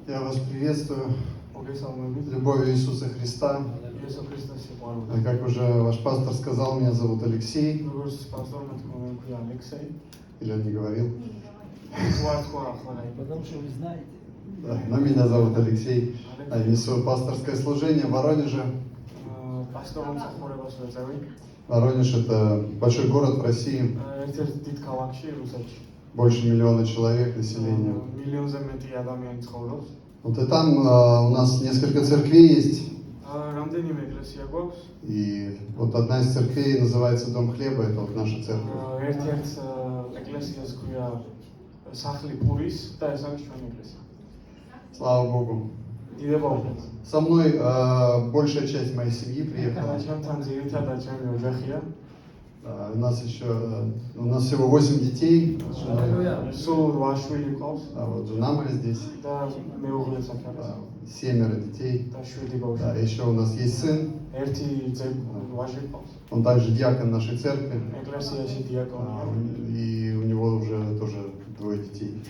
Я вас приветствую любовью Иисуса Христа. Как уже ваш пастор сказал, меня зовут Алексей. Или он не говорил? Потому что вы знаете. Да, но меня зовут Алексей. Я несу пасторское служение в Воронеже. Воронеж — это большой город в России. Больше миллиона человек населения. Вот и там у нас несколько церквей есть. И вот одна из церквей называется Дом Хлеба, это вот наша церковь. Слава Богу. Со мной большая часть моей семьи приехала. У нас всего 8 детей. Вот жена моя здесь. 7 детей. Да, еще у нас есть сын. Он также диакон нашей церкви. И у него уже тоже 2 детей.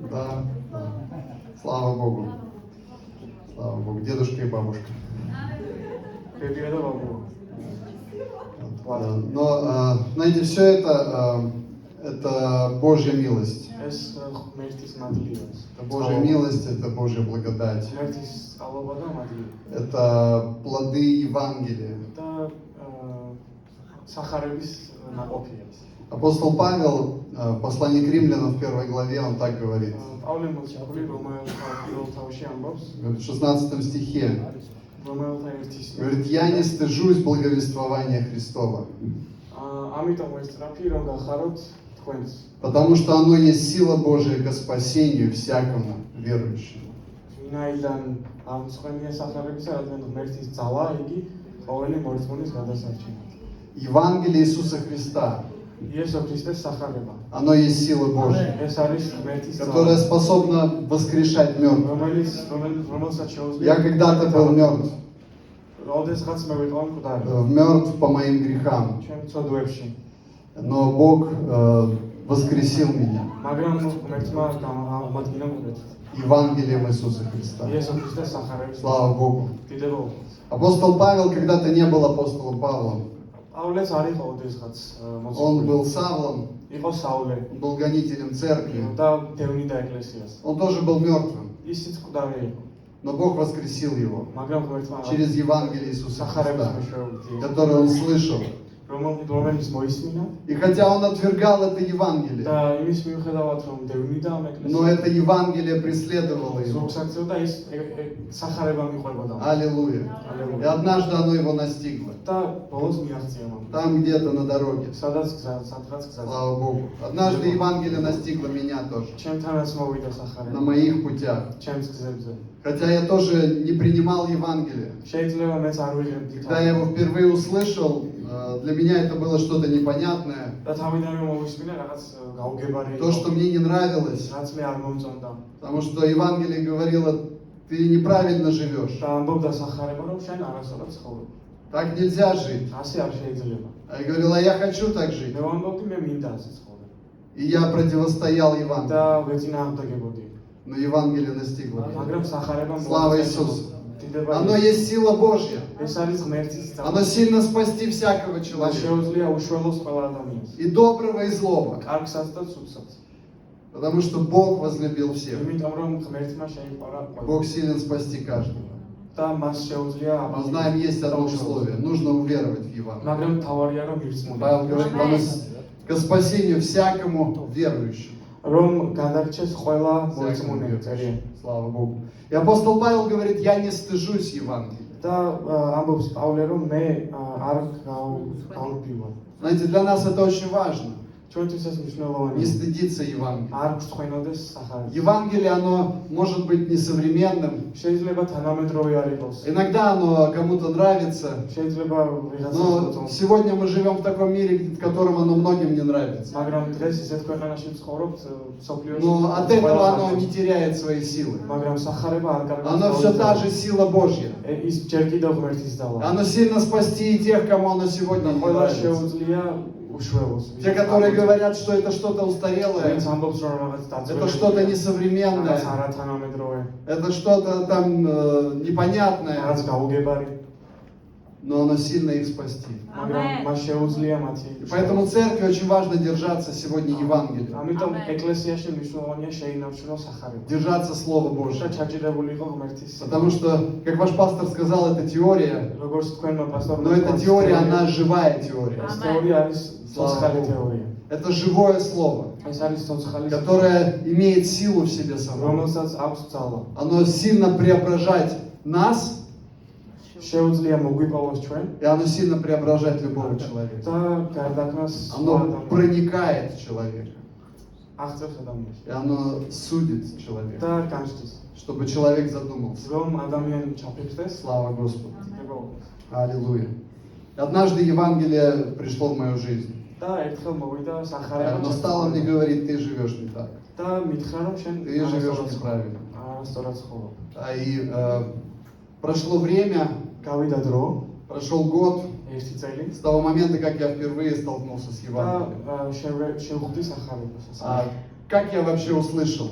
Да. Слава Богу. Слава Богу. Дедушка и бабушка. Но, знаете, все это Божья милость. Это Божья милость, это Божья благодать. Это плоды Евангелия. Апостол Павел в послании к Римлянам в 1 главе, он так говорит. В 16 стихе. Говорит, я не стыжусь благовествования Христова. Потому что оно есть сила Божия ко спасению всякому верующему. Евангелие Иисуса Христа. Оно есть сила Божья, которая способна воскрешать мертвых. Я когда-то был мертв. Мертв по моим грехам. Но Бог воскресил меня Евангелием Иисуса Христа. Слава Богу. Апостол Павел когда-то не был апостолом Павлом. Он был Савлом, был гонителем церкви. Он тоже был мертвым. Но Бог воскресил его через Евангелие Иисуса Христа, которое он слышал. И хотя он отвергал это Евангелие, но это Евангелие преследовало его. Аллилуйя. И однажды оно его настигло. Там где-то на дороге. Слава Богу. Однажды Евангелие настигло меня тоже. На моих путях. Хотя я тоже не принимал Евангелие. Когда я его впервые услышал, для меня это было что-то непонятное. То, что мне не нравилось. Потому что Евангелие говорило, ты неправильно живешь. Так нельзя жить. А я говорил, а я хочу так жить. И я противостоял Евангелию. Но Евангелие настигло меня. Слава Иисусу. Оно есть сила Божья. Оно сильно спасти всякого человека. И доброго, и злого. Потому что Бог возлюбил всех. Бог силен спасти каждого. Мы знаем, есть одно условие. Нужно уверовать в Евангелие. Павел говорит, оно ко спасению всякому верующему. Слава Богу. И апостол Павел говорит, я не стыжусь Евангелия. Знаете, для нас это очень важно. Не стыдиться Евангелия. Евангелие, оно может быть несовременным. Иногда оно кому-то нравится. Но сегодня мы живем в таком мире, в котором оно многим не нравится. Но от этого оно не теряет своей силы. Оно все та же сила Божья. Оно сильно спасти и тех, кому оно сегодня не нравится. Те, которые говорят, что это что-то устарелое, это что-то несовременное, это что-то там непонятное, но оно сильно их спасти. И поэтому церкви очень важно держаться сегодня Евангелия. Держаться Слова Божьего. Потому что, как ваш пастор сказал, это теория, но эта теория, она живая теория. Слава Богу. Это живое Слово, которое имеет силу в себе самом. Оно сильно преображает нас, и оно сильно преображает любого человека. Оно проникает в человека. И оно судит человека. Чтобы человек задумался. Слава Господу. Аллилуйя. Однажды Евангелие пришло в мою жизнь. Но стало мне говорить, ты живешь не так. Ты живешь неправильно. И прошло время, прошел год с того момента, как я впервые столкнулся с Евангелием. Как я вообще услышал?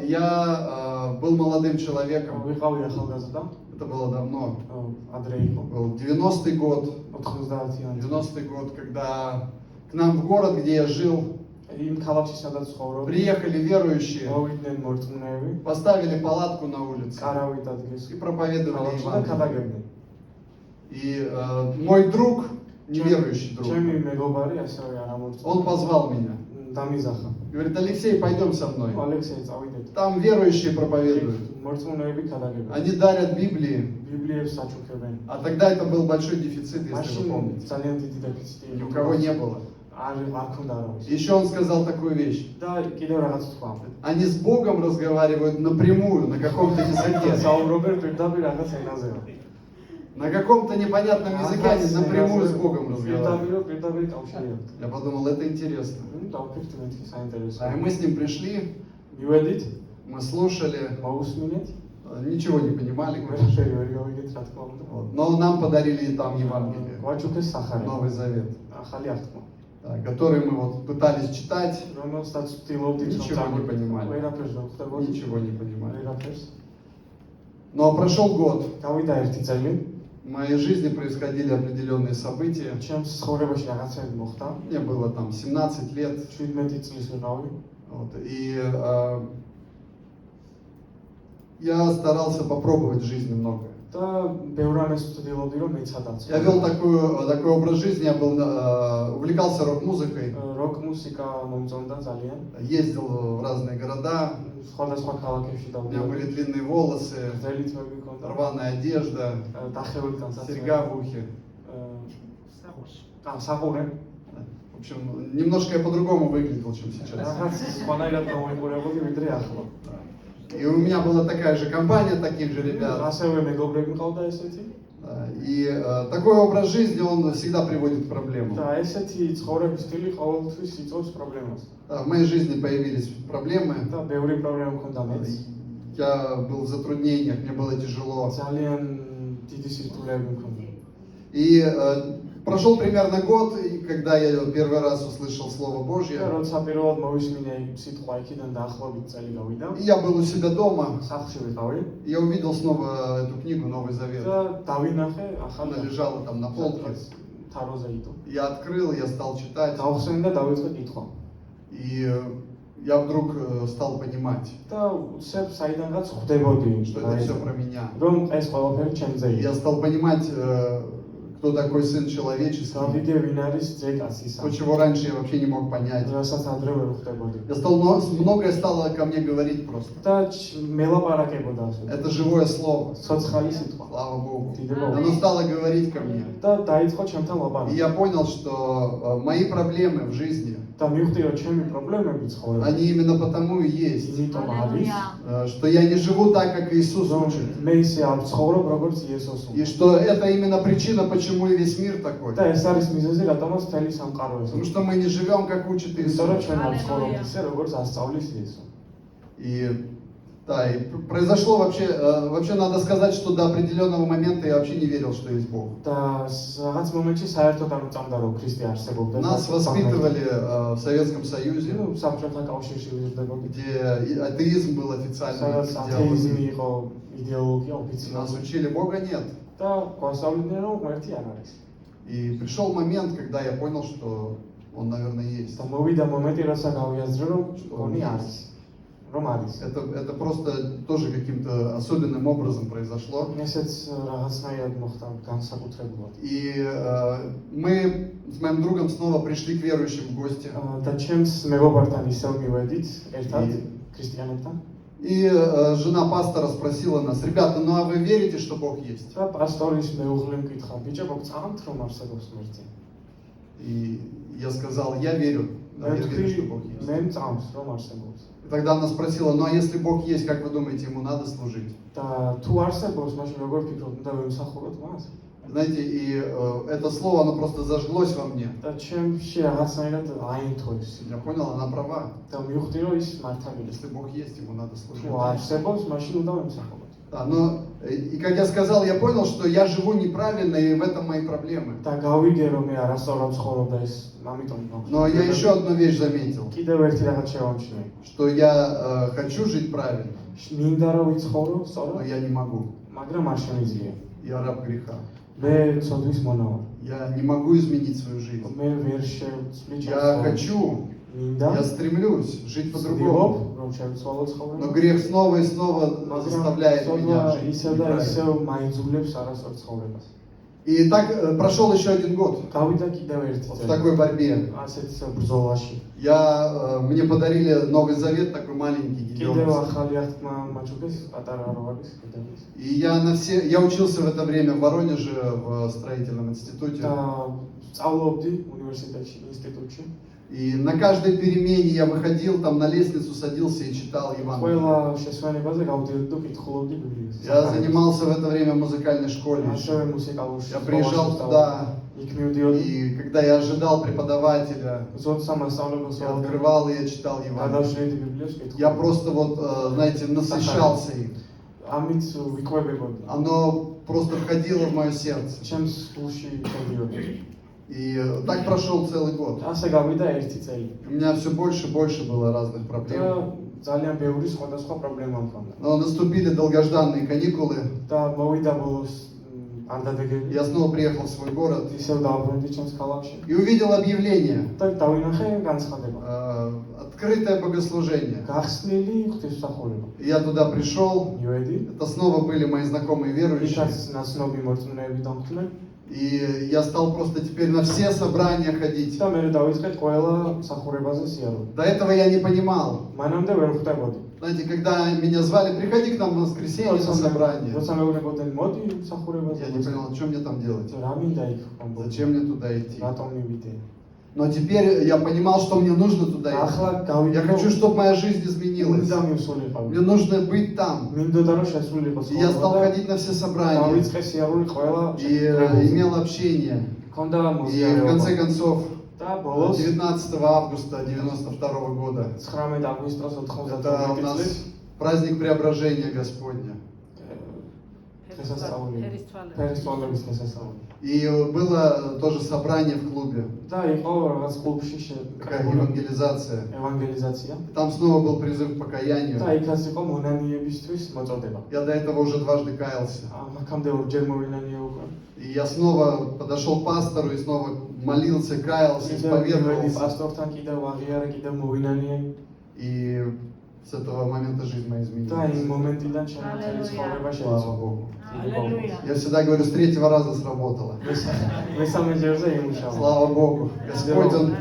Я был молодым человеком. Это было давно. Был 90-й год. 90-й год, когда к нам в город, где я жил, приехали верующие, поставили палатку на улице и проповедовали Евангелие. И мой друг, неверующий друг, он позвал меня. Говорит, Алексей, пойдем со мной. Там верующие проповедуют. Они дарят Библии. А тогда это был большой дефицит, если вы помните. Ни у кого не было. Еще он сказал такую вещь. Они с Богом разговаривают напрямую, на каком-то языке. На каком-то непонятном языке они напрямую с Богом разговаривают. Я подумал, это интересно. И мы с ним пришли, мы слушали, ничего не понимали, но нам подарили там Евангелие, Новый Завет, который мы вот пытались читать, ничего не понимали. Ничего не понимали. Но прошел год. В моей жизни происходили определенные события. Мне было там 17 лет. Вот, и я старался попробовать в жизни многое. Я вел такой образ жизни, я увлекался рок-музыкой. Ездил в разные города. У меня были длинные волосы, рваная одежда, серьга в ухе. В общем, немножко я по-другому выглядел, чем сейчас. И у меня была такая же компания таких же ребят. И такой образ жизни, он всегда приводит к проблемам. В моей жизни появились проблемы. Я был в затруднениях, мне было тяжело. И прошел примерно год, когда я первый раз услышал Слово Божье. И я был у себя дома. И я увидел снова эту книгу «Новый Завет». Она лежала там на полке. Я открыл, я стал читать. И я вдруг стал понимать, что это все про меня. Я стал понимать, кто такой Сын Человеческий, то, чего раньше я вообще не мог понять. Многое стало ко мне говорить просто. Это живое Слово. Слава Богу. Оно стало говорить ко мне. И я понял, что мои проблемы в жизни, они именно потому и есть, что я не живу так, как Иисус учит. И что это именно причина, почему и весь мир такой. Потому что мы не живем, как учит Иисус. И Да, и произошло вообще надо сказать, что до определенного момента я вообще не верил, что есть Бог. Нас воспитывали в Советском Союзе, где атеизм был официальной идеологией. Нас учили, Бога нет. И пришел момент, когда я понял, что Он, наверное, есть. Это просто тоже каким-то особенным образом произошло. И мы с моим другом снова пришли к верующим в гости. И жена пастора спросила нас: ребята, ну а вы верите, что Бог есть? И я сказал: я верю. Да, я верю, что Бог есть. И тогда она спросила: ну а если Бог есть, как вы думаете, Ему надо служить? Знаете, и это слово, оно просто зажглось во мне. Я понял, она права. Если Бог есть, Ему надо служить. Да, но, и как я сказал, я понял, что я живу неправильно, и в этом мои проблемы. Но я еще одну вещь заметил, что я хочу жить правильно, но я не могу. Я раб греха. Я не могу изменить свою жизнь. Я хочу, я стремлюсь жить по-другому. Но грех снова и снова заставляет меня жить неправильно. И так прошел еще один год в такой борьбе. Мне подарили Новый Завет, такой маленький, и я учился в это время в Воронеже, в строительном институте. И на каждой перемене я выходил, там на лестницу садился и читал Евангелие. Я занимался в это время в музыкальной школе. Я приезжал туда, и когда я ожидал преподавателя, я открывал и я читал Евангелие. Я просто знаете, насыщался им. Оно просто входило в мое сердце. И так прошел целый год. У меня все больше и больше было разных проблем. Но наступили долгожданные каникулы. Я снова приехал в свой город и увидел объявление. Открытое богослужение. И я туда пришел. Это снова были мои знакомые верующие. И я стал просто теперь на все собрания ходить. До этого я не понимал. Знаете, когда меня звали: приходи к нам в воскресенье на собрание, я не понял, что мне там делать. Зачем мне туда идти? Но теперь я понимал, что мне нужно туда идти. Я хочу, чтобы моя жизнь изменилась. Мне нужно быть там. И я стал ходить на все собрания. И имел общение. И в конце концов, 19 августа 1992 года, это у нас праздник Преображения Господня. И было тоже собрание в клубе. Такая евангелизация. Там снова был призыв к покаянию. Я до этого уже дважды каялся. И я снова подошел к пастору и снова молился, каялся, исповедовался. И с этого момента жизнь моя изменилась. Слава Богу. Я всегда говорю, с третьего раза сработало. Слава Богу. Господь, Он...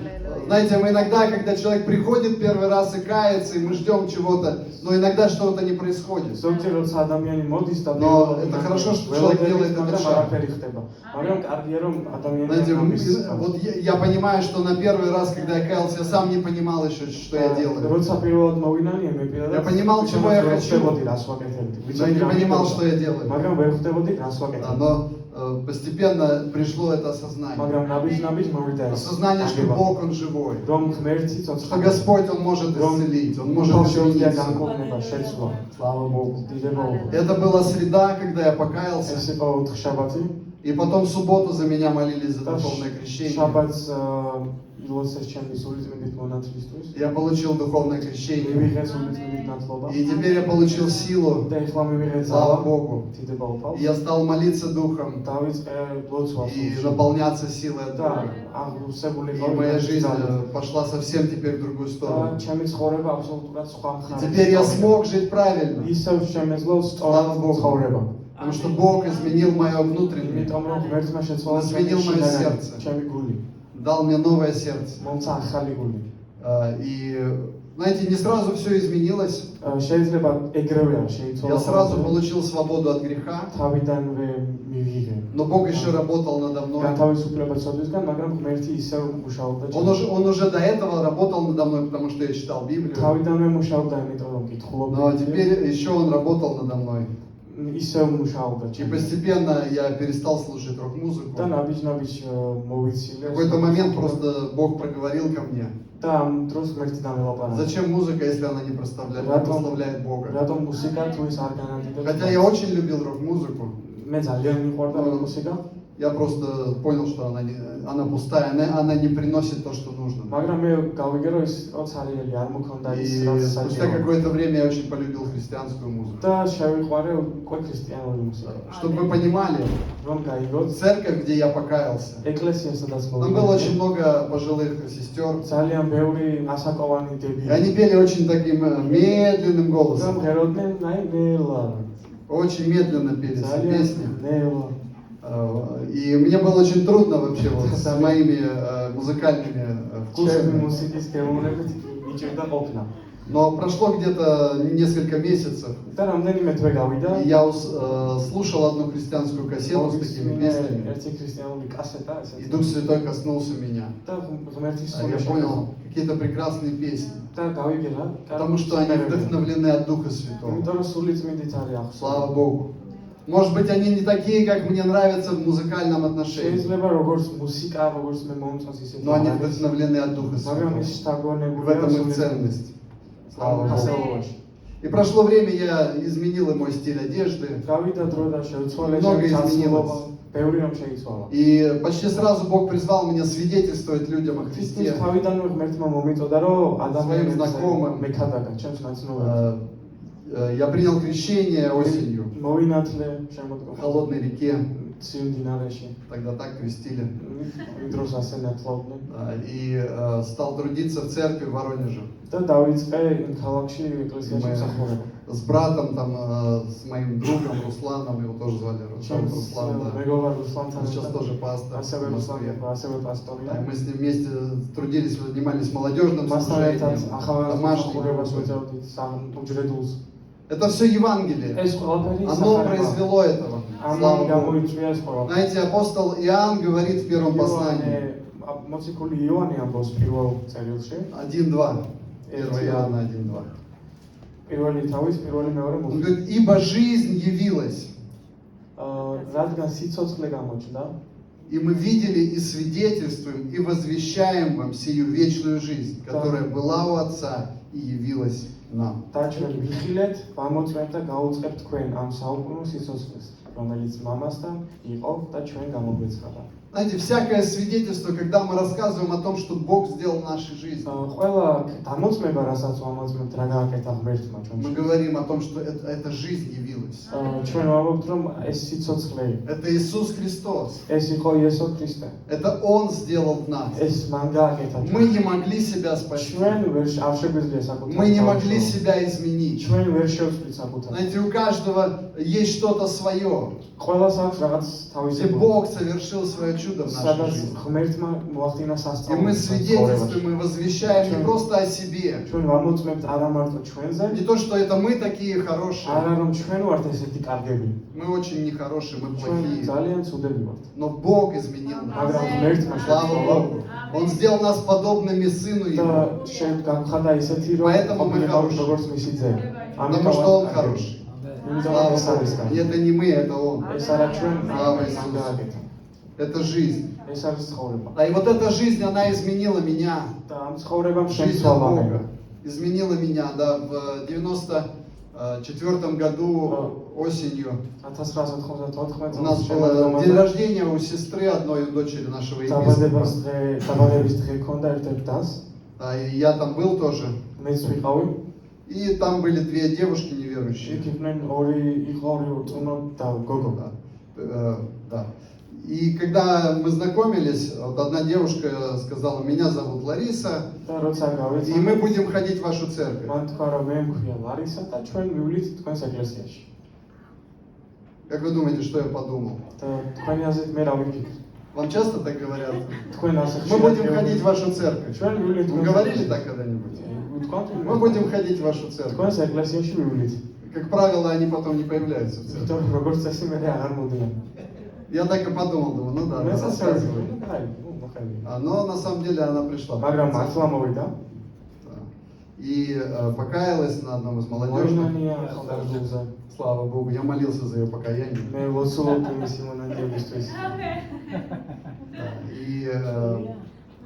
Знаете, мы иногда, когда человек приходит первый раз и кается, и мы ждем чего-то, но иногда что-то не происходит. Но это хорошо, что человек делает этот шаг. Знаете, вот я понимаю, что на первый раз, когда я каялся, я сам не понимал еще, что я делаю. Я понимал, чего я хочу, но я не понимал, что я делаю. Но постепенно пришло это осознание. Осознание, что Бог, Он живой. Что Господь, Он может исцелить, Он может изменить. Слава Богу. Это была среда, когда я покаялся. И потом в субботу за меня молились за духовное крещение. Я получил духовное крещение. И теперь я получил силу. Слава Богу. И я стал молиться Духом. И наполняться силой от Духа. И моя жизнь пошла совсем теперь в другую сторону. И теперь я смог жить правильно. Слава Богу. Потому что Бог изменил мое внутреннее. Он изменил мое сердце. Дал мне новое сердце. И, знаете, не сразу все изменилось. Я сразу получил свободу от греха. Но Бог еще работал надо мной. Он уже до этого работал надо мной, потому что я читал Библию. Но теперь еще Он работал надо мной. И постепенно я перестал слушать рок-музыку. В какой-то момент просто Бог проговорил ко мне. Зачем музыка, если она не прославляет Бога? Хотя я очень любил рок-музыку. Я просто понял, что она пустая, она не приносит то, что нужно. И спустя какое-то время я очень полюбил христианскую музыку. Чтобы вы понимали, церковь, где я покаялся, там было очень много пожилых сестер. И они пели очень таким медленным голосом. Очень медленно пели все песни. И мне было очень трудно вообще вот с моими музыкальными вкусами. Но прошло где-то несколько месяцев, и я слушал одну христианскую кассету с такими песнями, и Дух Святой коснулся меня. Я понял, какие-то прекрасные песни, потому что они вдохновлены от Духа Святого. Слава Богу. Может быть, они не такие, как мне нравятся в музыкальном отношении, но они вдохновлены от Духа Святого. В этом их ценность. Слава Богу. И прошло время, я изменил мой стиль одежды. Много изменилось. И почти сразу Бог призвал меня свидетельствовать людям о Христе, своим знакомым. Я принял крещение осенью в холодной реке. Тогда так крестили. И стал трудиться в церкви в Воронеже. С братом, там, с моим другом Русланом, его тоже звали Руслан, он сейчас тоже пастор в Москве. Мы с ним вместе трудились, занимались молодежным служением, домашним. Это все Евангелие. Оно произвело этого. Слава Богу. Знаете, апостол Иоанн говорит в первом послании. 1:2. 1 Иоанна 1:2. Он говорит, ибо жизнь явилась. И мы видели и свидетельствуем, и возвещаем вам сию вечную жизнь, которая была у Отца и явилась нам. Знаете, всякое свидетельство, когда мы рассказываем о том, что Бог сделал в нашей жизни, мы говорим о том, что эта жизнь явилась. Это Иисус Христос. Это Он сделал в нас. Мы не могли себя спасти. Мы не могли себя изменить. Знаете, у каждого есть что-то свое, где Бог совершил свое чудо в нашей жизни. И мы свидетельствуем и возвещаем не просто о себе, не то, что это мы такие хорошие. Мы очень нехорошие, мы плохие. Но Бог изменил нас. Слава Богу. Он сделал нас подобными Сыну Его. Поэтому мы хорошие. Потому что Он хороший. Слава Богу. И это не мы, это Он. ეს არა ჩვენ, Слава მან Иисусу. გააკეთა. Это жизнь. ეს არის ცხოვრება. Да, и вот эта жизнь, она изменила меня. და ამ ცხოვრებამ Жизнь შემცვალა от მე. Бога. Изменила меня, да, в 94 году осенью. 1994 У нас был день рождения у сестры одной, у дочери нашего დაბადების епископа. დღე, დაბადების დღე ქონდა ერთ-ერთ დას. Да, и я там был тоже. მეც ვიყავი. И там были две девушки неверующие. იქ იყვნენ ორი წუნო და გოგო. Да. Да. И когда мы знакомились, вот одна девушка сказала: меня зовут Лариса, და როცა გავეცანი, и мы будем ходить в вашу церковь. მან თქვა რომ მე მქვია ლარისა და ჩვენ მივვლით თქვენს ეკლესიაში. Как вы думаете, что я подумал? და თქვენი აზრით მე რა ვიფიქრე? Вам часто так говорят? თქვენ ასე Мы будем ходить в вашу церковь. ჩვენ მივვლით. Вы говорили так когда-нибудь? Мы будем ходить в вашу церковь. თქვენს ეკლესიაში მივვლით. Как правило, они потом не появляются в церкви. იმიტომ რომ როგორც წესი მე აღარ მოდიან. Я так и подумал, думаю, ну да, მე она рассказывает. საერთოდ Но на самом деле она пришла. მაგრამ მართლა მოვიდა. Да. И покаялась на одном из молодежных. მოინანია ხალხზე. Слава Богу, я молился за ее покаяние. მე ვოცულობ მისი მონანიებისთვის. Да. И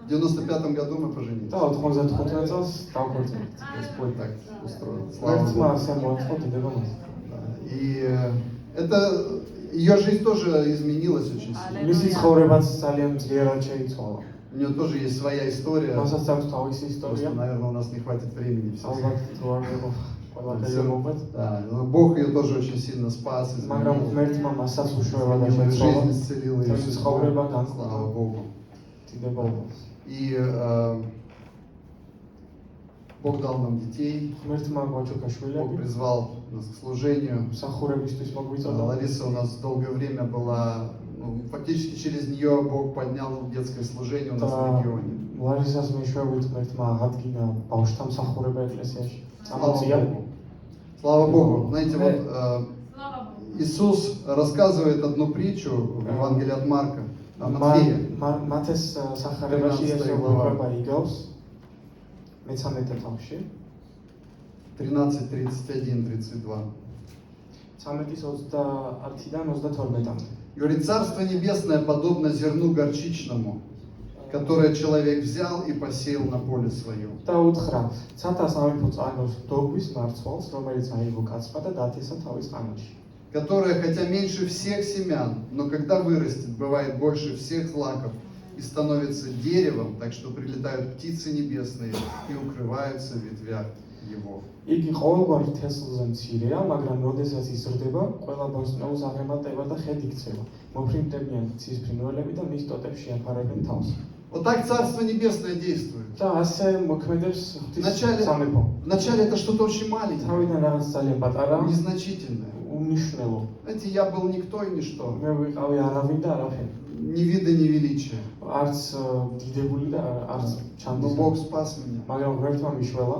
в 95 году мы поженились. და 95 წელს დავქორწინეთ. Господь так устроил. Слава ერთმა Богу. ასე მოაწყო დიდება მას. Да. И это ее жизнь тоже изменилась очень сильно. მისი ცხოვრებაც ძალიან ძლიერად შეიცვალა. У нее тоже есть своя история. მასაც აქვს თავისი Просто, ისტორია. наверное, у нас не хватит времени. все ალბათ თუ არ მეგო ყველა გადამოვყოთ. Да, но Бог ее тоже очень сильно спас, მაგრამ изменил. ღმერთმა მასაც უშუალოდ და Ее შეცვალა. жизнь исцелила ее Твою судьбу. ცხოვრება განწყდა. Слава Богу. დიდება უფალს. И Бог дал нам детей. ღმერთმა გვაჩოქა Бог შვილები. призвал нас к служению. მსახურებისთვის მოგვიწოდა. Лариса у нас долгое время была, ну, фактически через нее Бог поднял детское служение у нас в და регионе. ლარისას მეშვეობით ღმერთმა აღადგინა ბავშვთა მსახურება ეკლესიაში. Слава ამოწია. Богу. Слава Богу. Знаете, вот Иисус рассказывает одну притчу в Евангелии от Марка, о Матфея. მათეს სახარებაში ეს როგორება იგავს მე-13 თავში 13:31-32. 13:21-დან 32-მდე. Говорит, Царство Небесное подобно зерну горчичному, которое человек взял и посеял на поле своем. და უთხრა, ცათა სამეფო წააგავს დოგვის მარცვალს, რომელიც აიღო კაცმა და დათესა თავის ყანაში. Которое, хотя меньше всех семян, но когда вырастет, бывает больше всех злаков и становится деревом, так что прилетают птицы небесные и укрываются в ветвях его. იგი ყოველგვარ თესლზე მცირეა, მაგრამ როდესაც იზრდება, ყველა ბოსტნეულს აღემატება და ხედი იქცევა. მოფრინდებიან ცის ფრინველები და მის ტოტებს შეაფარებენ თავს. Вот так Царство Небесное действует. და ასე მოქმედებს ღვთის Вначале, სამეფო. вначале это что-то очень маленькое, თავიდან რაღაც ძალიან პატარა, незначительное. უმნიშვნელო. Знаете, я был никто и ничто. მე ვიყავი არავინ და არაფერი. Ни вида, ни величия. არც დიდებული და არც Но ჩამდის. Бог спас меня. მაგრამ ღმერთმა მიშველა,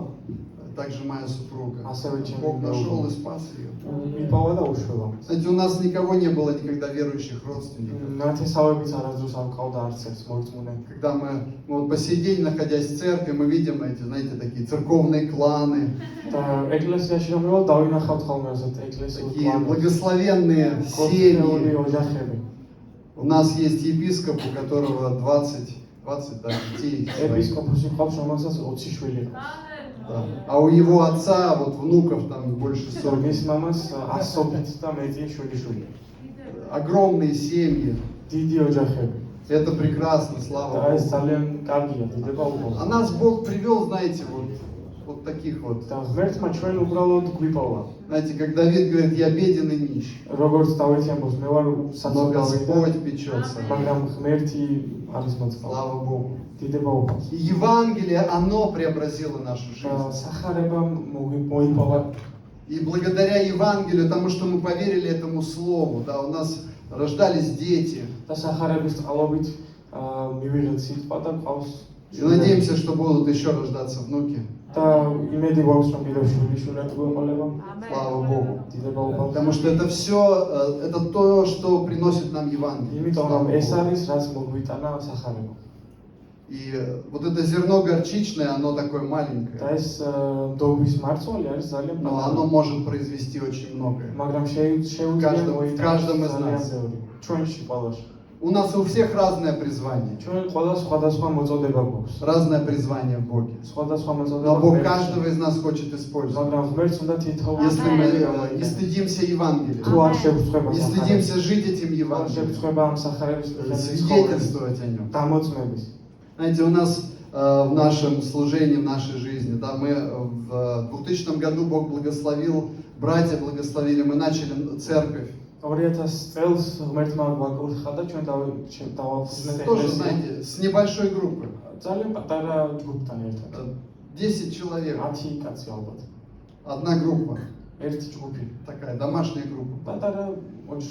Также моя супруга. ასევე ჩემი Бог нашел и მეუღლე. спас ее. მიპოვა და უშველა. Знаете, у нас никого не было никогда верующих родственников. ნათესავებიც არასდროს არ მყავდა არც ერთ მოიწმუნე. Когда мы вот по сей день, находясь в церкви, мы видим эти, знаете, такие церковные кланы, და ეკლესიაში რომ მევალ დავინახავთ ხოლმე ასეთ ეკლესიურ такие კლანებს. благословенные კოთხეული семьи. ოჯახები. У нас есть епископ, у которого 20 да, детей своих. ეპისკოპოსი ყავს, რომელსაც 20 შვილი აქვს. Да. А у его отца вот внуков там больше და 40. მის მამას 100-ით და მეტია შვილი. Огромные семьи. დიდი ოჯახები. Это прекрасно, слава და ეს Богу. ძალიან კარგია, დიდება უფალს. А нас Бог привел, знаете, вот таких вот. და ღმერთმა ჩვენ უბრალოდ გვიპოვა. Знаете, как Давид говорит, я беден и нищ. როგორც დავეთი ამბობს, მე ვარ Но საწოლავი და Господь печется. მაგრამ ღმერთი არის მოწყალ. Слава Богу. დიდება უფალს. И Евангелие, оно преобразило нашу და жизнь. სახარება მოიპოვა. И благодаря Евангелию, тому, что мы поверили этому слову, да, у нас рождались дети. და სახარების წყალობით მივიღეთ სიტყვა და ყავს. И надеемся, что будут еще рождаться внуки. და იმედი გვაქვს რომ კიდევ შვილიშვილები გვეყოლება. Слава Богу. დიდება უფალს. Потому что это все, это то, что приносит нам Евангелие. იმიტომ რომ ეს არის რაც მოგვიტანა სახარება. И вот это зерно горчичное, оно такое маленькое, და ეს დოგვის მარცვალი არის ძალიან но оно может произвести очень многое. მაგრამ შეუძლია В каждом из нас. ჩვენში ყველაში. У нас у всех разное призвание. ჩვენ ყველა სხვადასხვა მოწოდება გვაქვს. Разное призвание в Боге. სხვადასხვა Но მოწოდება Бог გვაქვს. каждого из нас хочет использовать. მაგრამ ღმერთს უნდა თითოეული Если мы не стыдимся Евангелия, თუ არ შევწყვება не სახარება, стыдимся жить этим არ Евангелием, შევწყვება ამ სახარების свидетельствовать о нем. დამოწმების. Знаете, у нас в нашем служении, в нашей жизни, да, мы в 2000 году Бог благословил, братья благословили, мы начали церковь. 2000 წელს ღმერთმა გვაკურთხა და ჩვენ დავაფუძნეთ Тоже, ეკლესია. знаете, с небольшой группы. ძალიან პატარა ჯგუფთან ერთად. 10 человек. 10 კაცი ალბათ. Одна группа. ერთი ჯგუფი. Такая домашняя группа. პატარა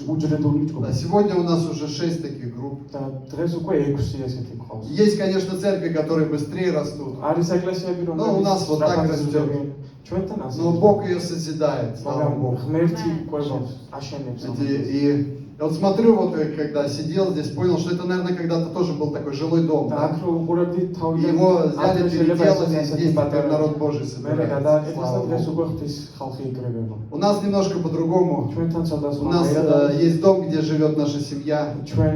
უჯრედული Да, ჯგუფი. сегодня у нас уже 6 таких групп. და დღეს უკვე 6 ესეთი ყავს. Есть, конечно, церкви, которые быстрее растут. არის ეკლესიები, Ну, у нас вот так растет. ჩვენთან ასე. Но Бог ее созидает, слава მაგრამ Богу. ღმერთი ყვევავს, აშენებს. И я вот смотрю, вот когда сидел здесь, понял, что это, наверное, когда-то тоже был такой жилой дом, და да? აქ რო უყურებდით И თავიდან его взяли, переделали, здесь теперь народ Божий მე собирается. გადააკეთეს და Слава დღეს Богу. უკვე ღვთის ხალხი იკრებება. У нас немножко по-другому. ჩვენთან ცოტა У нас есть дом, где живет наша семья. ჩვენ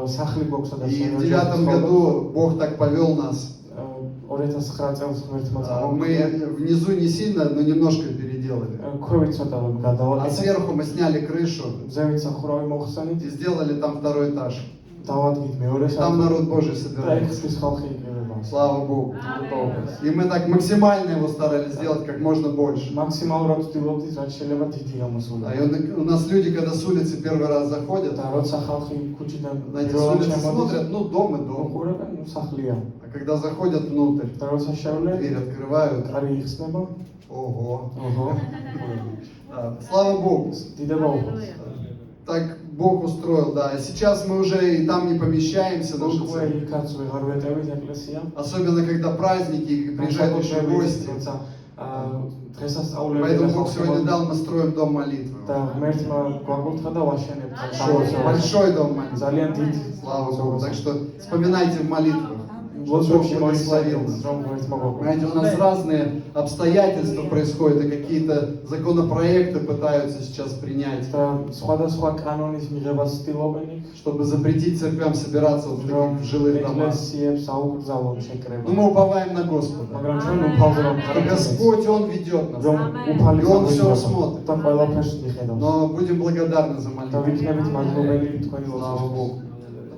სახლი გვაქვს სადაც И в 2009 году Бог так повел нас. 2009 წელს ღმერთმა Мы внизу не сильно, но немножко переделали. ქვევით ცოტა А გადავაკეთეთ. сверху мы сняли крышу ზევით სახურავი მოხსენით, и сделали там второй этаж. დავადგით მეორე Там სახლი народ Божий და იქ собирается. ღვთის ხალხი იკრებება. Слава Богу. И мы так максимально его старались сделать как можно больше. მაქსიმალურად ვცდილობდით რაც შეიძლება დიდი გამოსულა. У нас люди, когда с улицы первый раз заходят, და როცა ხალხი ქუჩიდან знаете, с პირველად улицы შემოდის, смотрят, ну дом и дом. უყურებენ, ну სახლია. А когда заходят внутрь, და როცა შევლენ, дверь открывают, კარი იხსნება. ого. ოჰო. Да, слава Богу. დიდება უყურს. Так Бог устроил, да. Сейчас мы уже и там не помещаемся, наша უკვე церковь. იქაც ვეღარ ვეტევით ეკლესია. Особенно когда праздники, и приезжают еще гости. როცა დღესასწაულები Поэтому Бог сегодня дал, мы строим дом молитвы. და ღმერთმა გვაკურთხა და ვაშენებთ Большой дом молитвы. ძალიან დიდ Слава Богу. Так что вспоминайте в молитвах. Бог ლოცვებში благословил მოიხსენებთ, нас. რომ ღმერთმა გვაკურთხა. Знаете, у нас разные обстоятельства происходят, и какие-то законопроекты пытаются сейчас принять, და სხვადასხვა კანონის მიღებას ცდილობენ იქ, чтобы запретить церквям собираться вот в რომ таких жилых домах. ეკლესიებს აუკრძალონ შეკრება. Но мы уповаем на Господа. მაგრამ ჩვენ უფალზე რომ И Господь, Он ведет нас. რომ უფალი И Он всё смотрит. და ყველაფერს მიხედავს. Но будем благодарны за და молитву. ვიქნებით მადლობელი თქვენი Слава ლოცვისთვის. Богу.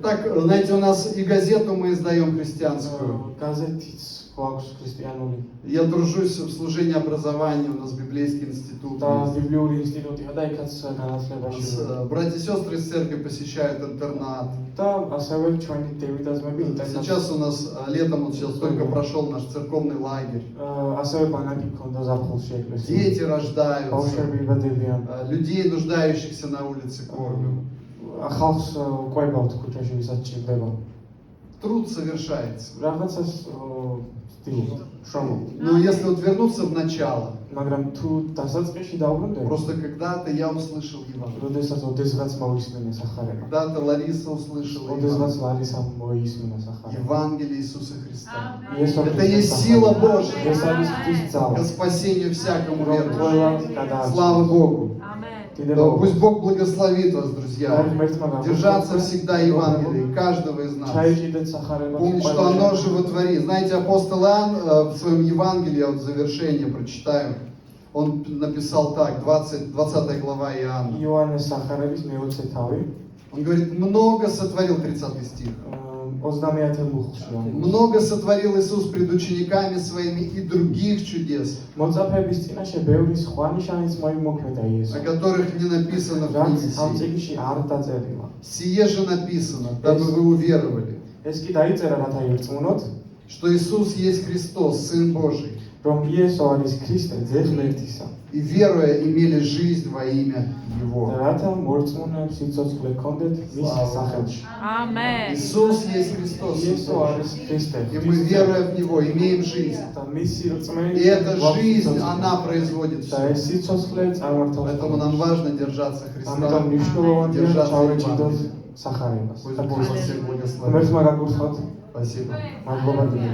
Так, знаете, у нас и газету мы издаем христианскую. გაზეთიც გვაქვს ქრისტიანული Я дружусь в служении образования, у нас библейский институт. და есть. ბიბლიური институтია და იქაც განათლებაში Братья и сестры из церкви посещают интернат. და ასევე ჩვენი დევიდაზმები ინტერნეტში Сейчас у нас летом, вот сейчас только прошел наш церковный лагерь. ასევე ბანაკი მქონდა ზაფხულში ეკლესიაში. Дети рождаются, ბავშვები იბადებიან. людей, нуждающихся на улице, кормят. ახალს ყვებავთ ქუჩაში, ვისაც ჭირდება. Труд совершается. რაღაცას ვცდილობთ, შრომობთ. Но если вот вернуться в начало, მაგრამ თუ დასაწყისში დავბრუნდები, просто когда-то я услышал Евангелие. ოდესღაც მოისმინე სახარება. Когда-то Лариса услышала ოდესღაც Евангелие. ლარისამ მოისმინა სახარება. Евангелие Иисуса Христа. იესო Это есть сила Божья ეს არის ღვთის ძალა. к спасению всякому რომ верующему. ყველას გადაარჩენს. Слава Богу. დიდება Но пусть Бог благословит вас, друзья. ღმერთმა Держаться всегда Евангелия, каждого из нас. ჩაიჭიდეთ სახარებას. Помните, что оно животворит. Знаете, апостол Иоанн в своем Евангелии, я вот в завершение прочитаю, он написал так, 20 глава Иоанна. იოანეს სახარების მე-20 თავი. Он говорит, много сотворил, 30 стих. 30 მუხლში. Много сотворил Иисус пред учениками своими и других чудес, მოწაფეების წინაშე ბევრი სხვა ნიშანიც მოიმოქმედა о იესო. которых не написано в რაც книге ამ сей. წიგნში არ დაწერილა. Сие же написано, дабы вы уверовали, ეს კი დაიწერა, რათა ირწმუნოთ, что Иисус есть Христос, Сын Божий, რომ იესო არის ქრისტე, ძე ღმერთისა. и веруя имели жизнь во имя Его. და რათა მორწმუნეებს სიცოცხლე ქონდეთ მის სახელში. Amen. Иисус есть Христос, Сын იესო Божий. არის ქრისტე. И мы, веруя в Него, имеем жизнь. და მისი რწმენით И эта жизнь, она производит და все. ეს სიცოცხლე წარმართავს. Поэтому нам важно держаться ამიტომ Христа, მნიშვნელოვანია держаться ჩავეჭიდოთ Евангелия. სახარებას. Пусть Бог вас всех благословит. ღმერთმა გაგურთოთ. Спасибо. მადლობა დიდი.